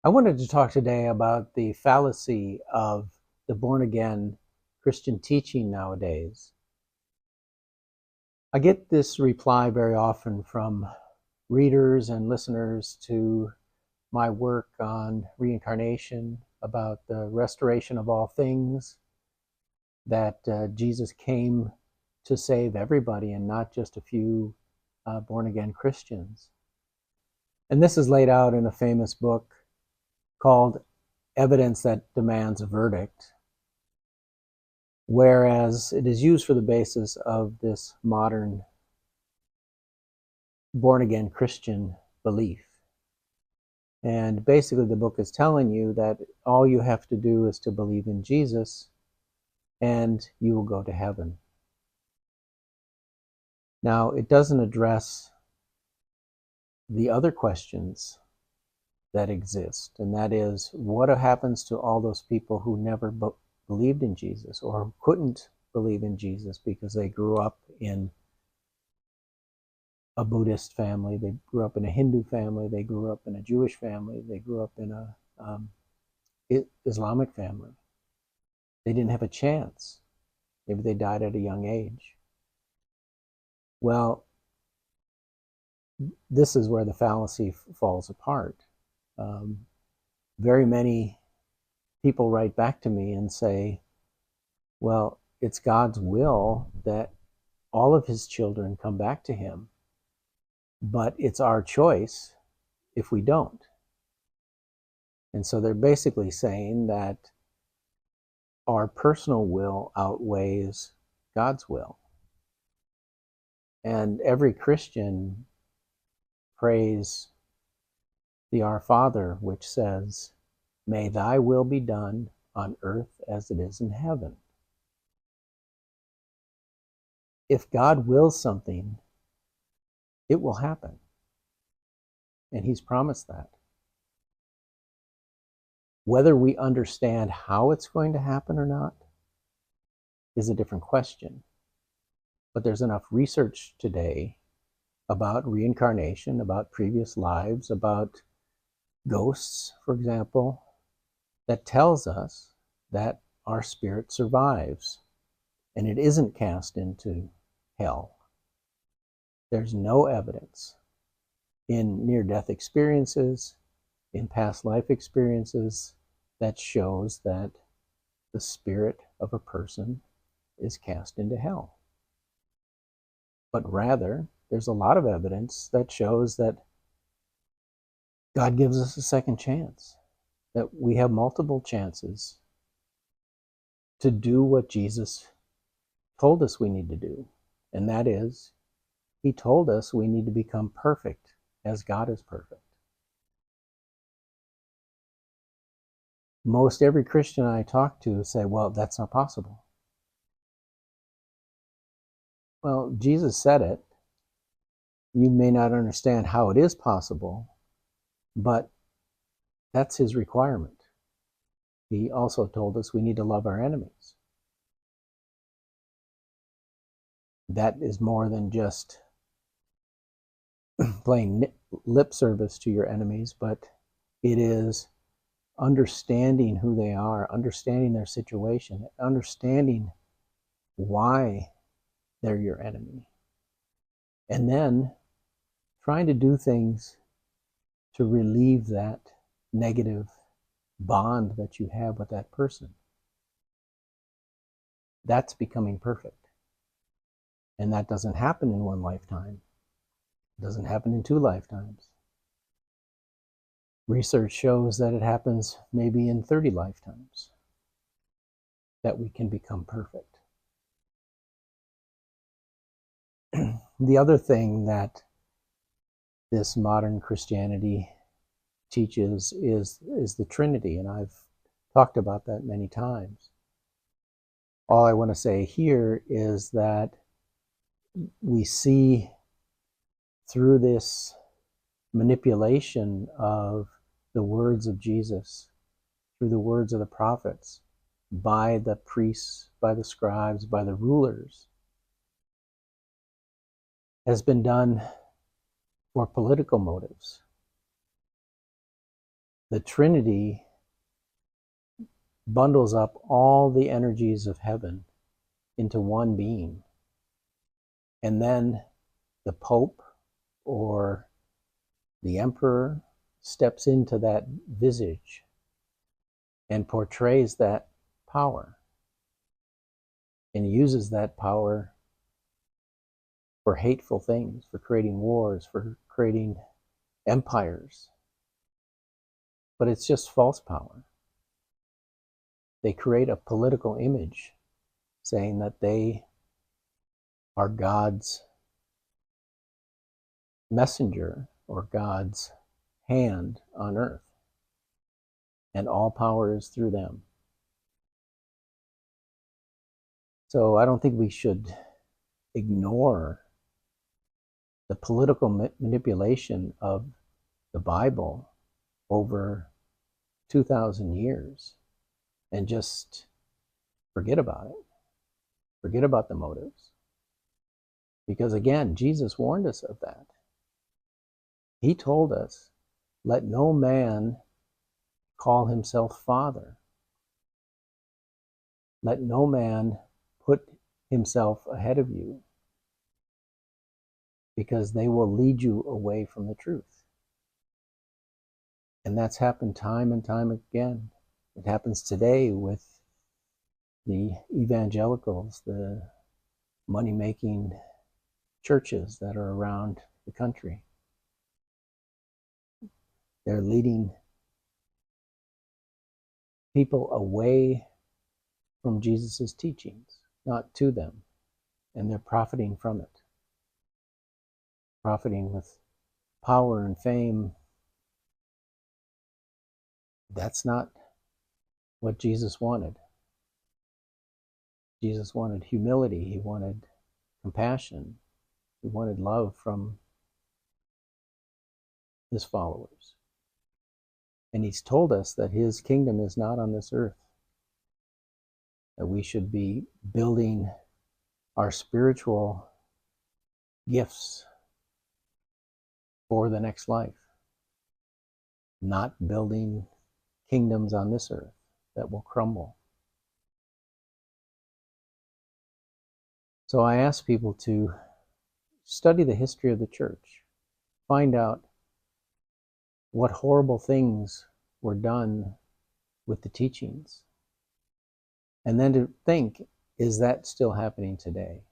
I wanted to talk today about the fallacy of the born-again Christian teaching nowadays. I get this reply very often from readers and listeners to my work on reincarnation, about the restoration of all things, that Jesus came to save everybody and not just a few born-again Christians. And this is laid out in a famous book called Evidence That Demands a Verdict, whereas it is used for the basis of this modern born-again Christian belief. And basically the book is telling you that all you have to do is to believe in Jesus and you will go to heaven. Now, it doesn't address the other questions that exist, and that is, what happens to all those people who never believed in Jesus or couldn't believe in Jesus because they grew up in a Buddhist family, they grew up in a Hindu family, they grew up in a Jewish family, they grew up in a Islamic family. They didn't have a chance. Maybe they died at a young age. Well, this is where the fallacy falls apart. Very many people write back to me and say, well, it's God's will that all of his children come back to him, but it's our choice if we don't. And so they're basically saying that our personal will outweighs God's will. And every Christian prays the Our Father, which says, "May thy will be done on earth as it is in heaven." If God wills something, it will happen. And he's promised that. Whether we understand how it's going to happen or not is a different question. But there's enough research today about reincarnation, about previous lives, about ghosts, for example, that tells us that our spirit survives and it isn't cast into hell. There's no evidence in near-death experiences, in past life experiences, that shows that the spirit of a person is cast into hell. But rather, there's a lot of evidence that shows that God gives us a second chance, that we have multiple chances to do what Jesus told us we need to do. And that is, he told us we need to become perfect as God is perfect. Most every Christian I talk to say, well, that's not possible. Well, Jesus said it. You may not understand how it is possible, but that's his requirement. He also told us we need to love our enemies. That is more than just playing lip service to your enemies, but it is understanding who they are, understanding their situation, understanding why they're your enemy, and then trying to do things to relieve that negative bond that you have with that person. That's becoming perfect. And that doesn't happen in one lifetime. It doesn't happen in 2 lifetimes. Research shows that it happens maybe in 30 lifetimes that we can become perfect. The other thing that this modern Christianity teaches is the Trinity, and I've talked about that many times. All I want to say here is that we see through this manipulation of the words of Jesus, through the words of the prophets, by the priests, by the scribes, by the rulers, has been done for political motives. the Trinity bundles up all the energies of heaven into one being. And then the Pope or the Emperor steps into that visage and portrays that power and uses that power for hateful things, for creating wars, for creating empires. But it's just false power. They create a political image saying that they are God's messenger or God's hand on earth, and all power is through them. So I don't think we should ignore the political manipulation of the Bible over 2,000 years and just forget about it. Forget about the motives. Because again, Jesus warned us of that. He told us, let no man call himself father. Let no man put himself ahead of you, because they will lead you away from the truth. And that's happened time and time again. It happens today with the evangelicals, the money-making churches that are around the country. They're leading people away from Jesus' teachings, not to them. And they're profiting from it. Profiting with power and fame. That's not what Jesus wanted. Jesus wanted humility. He wanted compassion. He wanted love from his followers. And he's told us that his kingdom is not on this earth. That we should be building our spiritual gifts for the next life, not building kingdoms on this earth that will crumble. So I ask people to study the history of the church, find out what horrible things were done with the teachings, and then to think, is that still happening today?